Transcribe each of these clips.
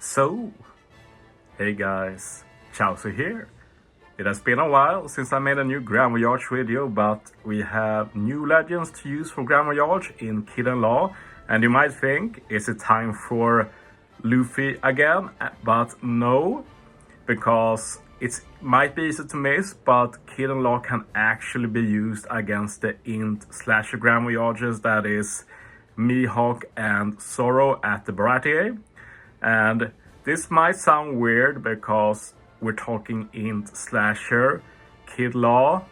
So, hey guys, Chauzu here. It has been a while since I made a new Grand Voyage video, but we have new legends to use for Grand Voyage in Kid and Law. And you might think, is it time for Luffy again? But no, because it might be easy to miss, but Kid and Law can actually be used against the int slasher Grand Voyages, that is Mihawk and Zoro at the Baratie. And this might sound weird because we're talking int slasher. Kid Law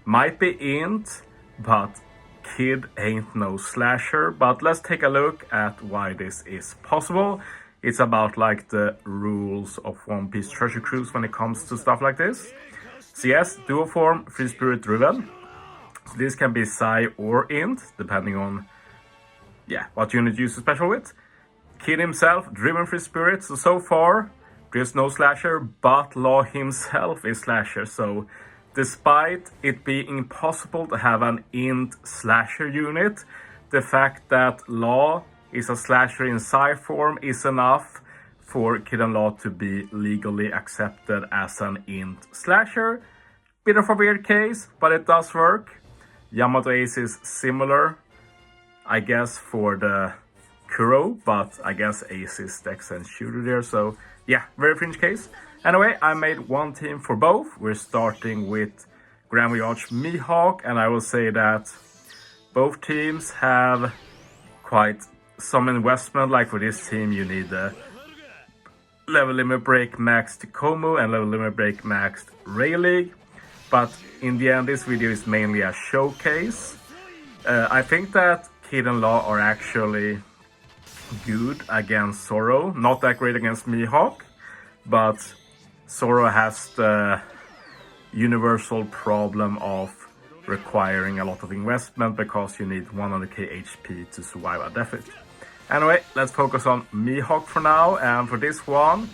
might be int, but Kid ain't no slasher. But let's take a look at why this is possible. It's about like the rules of One Piece Treasure Cruise when it comes to stuff like this. So yes, dual form, free spirit driven. So this can be Psi or int, depending on what unit you use the special with. Kid himself, driven free spirit. So far, there's no slasher, but Law himself is slasher. So despite it being impossible to have an int slasher unit, the fact that Law is a slasher in Psi form is enough for Kid and Law to be legally accepted as an int slasher. Bit of a weird case, but it does work. Yamato Ace is similar, I guess, for the Kuro, but I guess Ace is the excellent shooter there, so yeah, very fringe case. Anyway, I made one team for both. We're starting with Grand Voyage Mihawk, and I will say that both teams have quite some investment. Like for this team, you need the level limit break maxed Como and level limit break maxed Rayleigh. But in the end, this video is mainly a showcase. I think that Kid and Law are actually good against Zoro, not that great against Mihawk, but Zoro has the universal problem of requiring a lot of investment because you need 100k HP to survive a deficit. Anyway, let's focus on Mihawk for now, and for this one,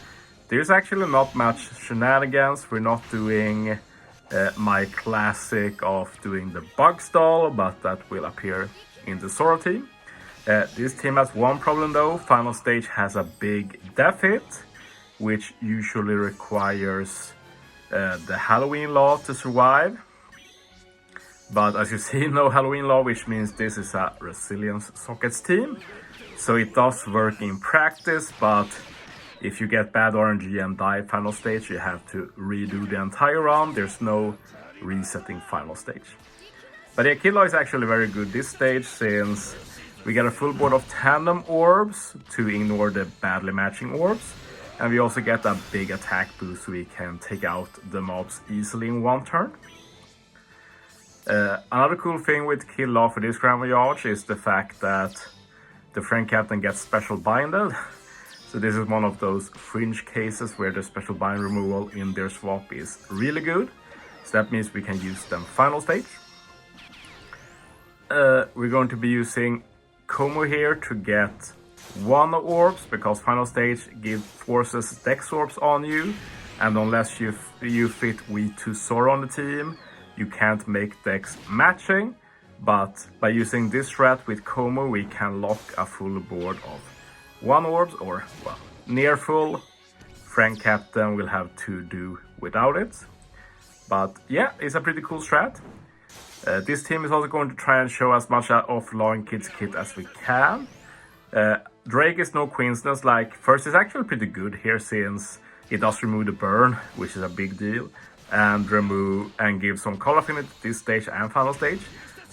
there's actually not much shenanigans. We're not doing my classic of doing the bug stall, but that will appear in the Zoro team. This team has one problem though. Final stage has a big deficit, which usually requires the Halloween Law to survive. But as you see, no Halloween Law, which means this is a resilience sockets team. So it does work in practice, but if you get bad RNG and die final stage, you have to redo the entire round. There's no resetting final stage. But yeah, Kid Law is actually very good this stage, since we get a full board of tandem orbs to ignore the badly matching orbs. And we also get a big attack boost, so we can take out the mobs easily in one turn. Another cool thing with Kid Law for this Grand Voyage is the fact that the friend captain gets special binded. So this is one of those fringe cases where the special bind removal in their swap is really good. So that means we can use them final stage. We're going to be using Como here to get one orbs, because final stage forces Dex orbs on you, and unless you fit We2 Zoro on the team, you can't make Dex matching. But by using this strat with Como, we can lock a full board of one orbs, or well, near full. Friend captain will have to do without it. But yeah, it's a pretty cool strat. This team is also going to try and show as much of Law and Kid's kit as we can. Drake is no coincidence. Like, first is actually pretty good here, since it does remove the burn, which is a big deal, and give some color affinity this stage and final stage.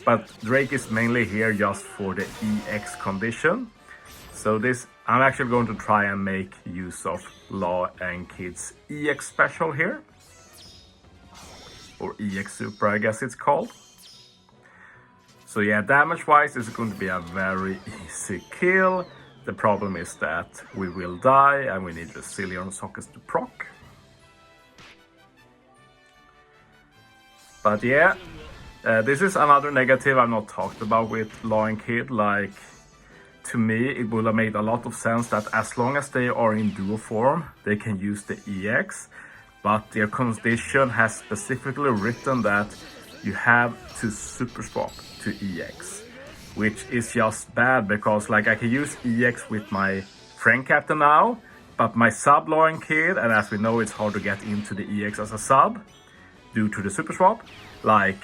But Drake is mainly here just for the EX condition. So this, I'm actually going to try and make use of Law and Kid's EX special here, or EX Super, I guess it's called. So yeah, damage-wise, this is going to be a very easy kill. The problem is that we will die, and we need Resilient sockets to proc. But yeah, this is another negative I've not talked about with Law and Kid. Like, to me, it would have made a lot of sense that as long as they are in dual form, they can use the EX. But their condition has specifically written that you have to super swap to EX, which is just bad, because like I can use EX with my friend captain now, But my sub Lion Kid, and as we know it's hard to get into the EX as a sub due to the super swap, like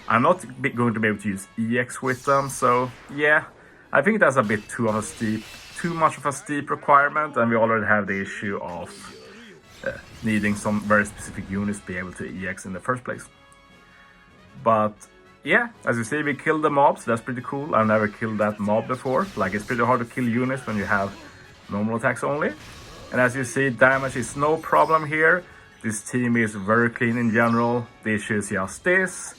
I'm not going to be able to use EX with them, so yeah, I think that's a bit too much of a steep requirement, and we already have the issue of needing some very specific units to be able to EX in the first place. But yeah, as you see, we killed the mobs. That's pretty cool. I've never killed that mob before. Like, it's pretty hard to kill units when you have normal attacks only. And as you see, damage is no problem here. This team is very clean in general. The issue is just this.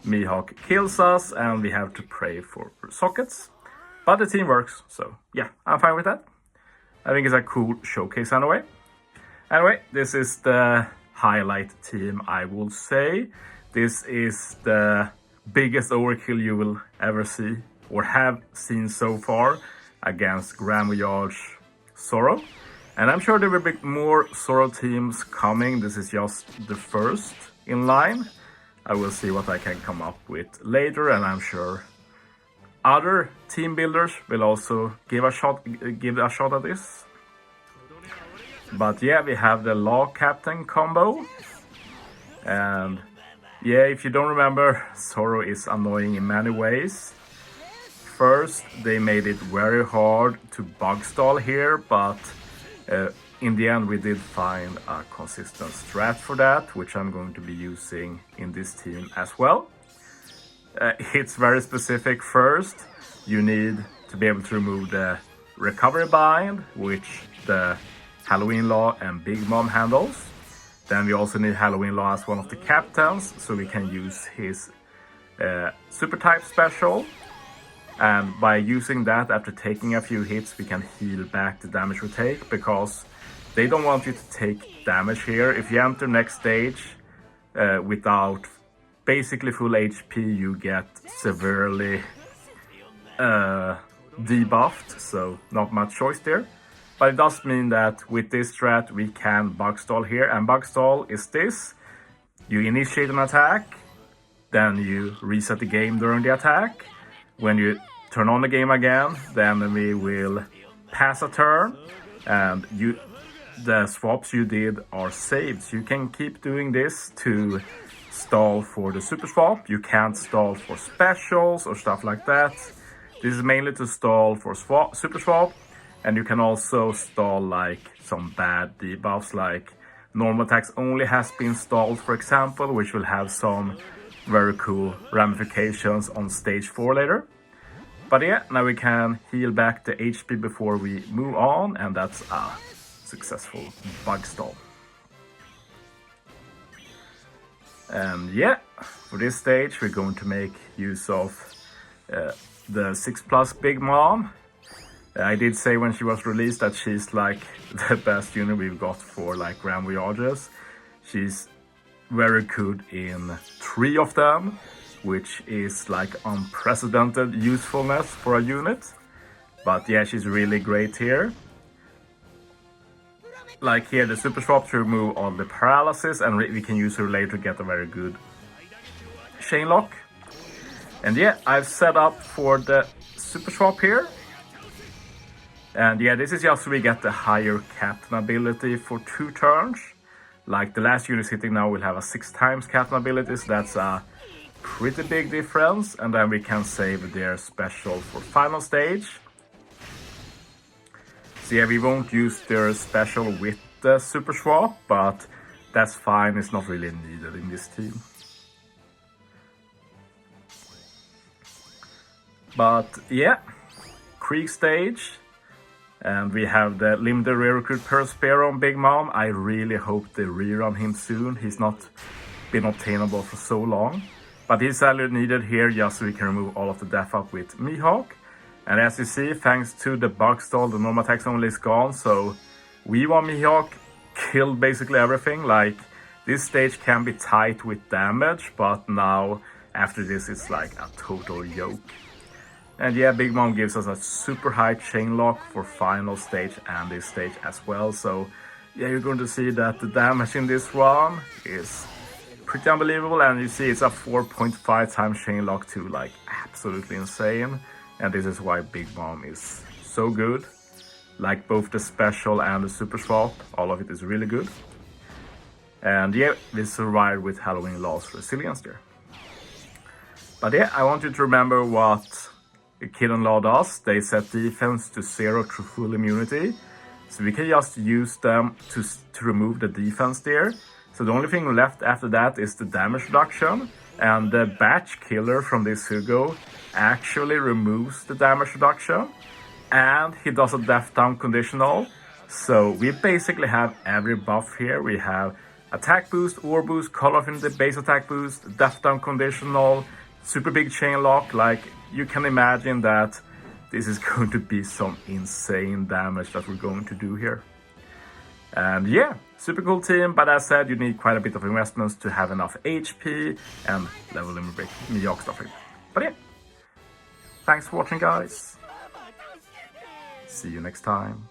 Mihawk kills us and we have to pray for sockets. But the team works, so yeah, I'm fine with that. I think it's a cool showcase anyway. Anyway, this is the highlight team, I will say. This is the biggest overkill you will ever see or have seen so far against Grand Voyage Zoro. And I'm sure there will be more Zoro teams coming. This is just the first in line. I will see what I can come up with later, and I'm sure other team builders will also give a shot at this. But yeah, we have the Law Captain combo. And yeah, if you don't remember, Zoro is annoying in many ways. First, they made it very hard to bug stall here, but in the end we did find a consistent strat for that, which I'm going to be using in this team as well. It's very specific. First, you need to be able to remove the recovery bind, which the Halloween Law and Big Mom handles. Then we also need Halloween Law as one of the captains, so we can use his super type special. And by using that, after taking a few hits, we can heal back the damage we take, because they don't want you to take damage here. If you enter next stage without basically full HP, you get severely debuffed, so not much choice there. But it does mean that with this strat we can bug stall here, and bug stall is this: you initiate an attack, then you reset the game during the attack. When you turn on the game again, the enemy will pass a turn, and the swaps you did are saved. So you can keep doing this to stall for the super swap. You can't stall for specials or stuff like that. This is mainly to stall for super swap, and you can also stall like some bad debuffs, like normal attacks only has been stalled, for example, which will have some very cool ramifications on stage 4 later. But yeah, now we can heal back the HP before we move on, and that's a successful bug stall. And yeah, for this stage we're going to make use of the 6+ Big Mom. I did say when she was released that she's like the best unit we've got for like Grand Voyages. She's very good in 3 of them, which is like unprecedented usefulness for a unit. But yeah, she's really great here. Like here, the super swap to remove all the paralysis, and we can use her later to get a very good chain lock. And yeah, I've set up for the super swap here. And yeah, this is just so we get the higher captain ability for 2 turns. Like the last unit hitting now will have a 6 times captain ability, so that's a pretty big difference. And then we can save their special for final stage. So yeah, we won't use their special with the super swap, but that's fine, it's not really needed in this team. But yeah, Krieg stage. And we have the limited re-recruit per Spear on Big Mom. I really hope they rerun him soon. He's not been obtainable for so long. But he's sadly needed here just so we can remove all of the death up with Mihawk. And as you see, thanks to the bug stall, the normal attacks only is gone. So we want Mihawk killed basically everything. Like, this stage can be tight with damage, but now after this it's like a total yoke. And yeah, Big Mom gives us a super high chain lock for final stage and this stage as well. So yeah, you're going to see that the damage in this one is pretty unbelievable. And you see it's a 4.5 times chain lock too, like absolutely insane. And this is why Big Mom is so good. like both the special and the super swap. All of it is really good. And yeah, we survived with Halloween Law's resilience there. But yeah, I want you to remember what Kid and Law does. They set defense to 0 through full immunity. So we can just use them to remove the defense there. So the only thing left after that is the damage reduction. And the batch killer from this Hugo actually removes the damage reduction. And he does a death down conditional. So we basically have every buff here. We have attack boost, war boost, call off in the base attack boost, death down conditional, super big chain lock. Like, you can imagine that this is going to be some insane damage that we're going to do here. And yeah, super cool team, but as said, you need quite a bit of investments to have enough HP and level Mihawk stuff. But yeah, thanks for watching, guys. See you next time.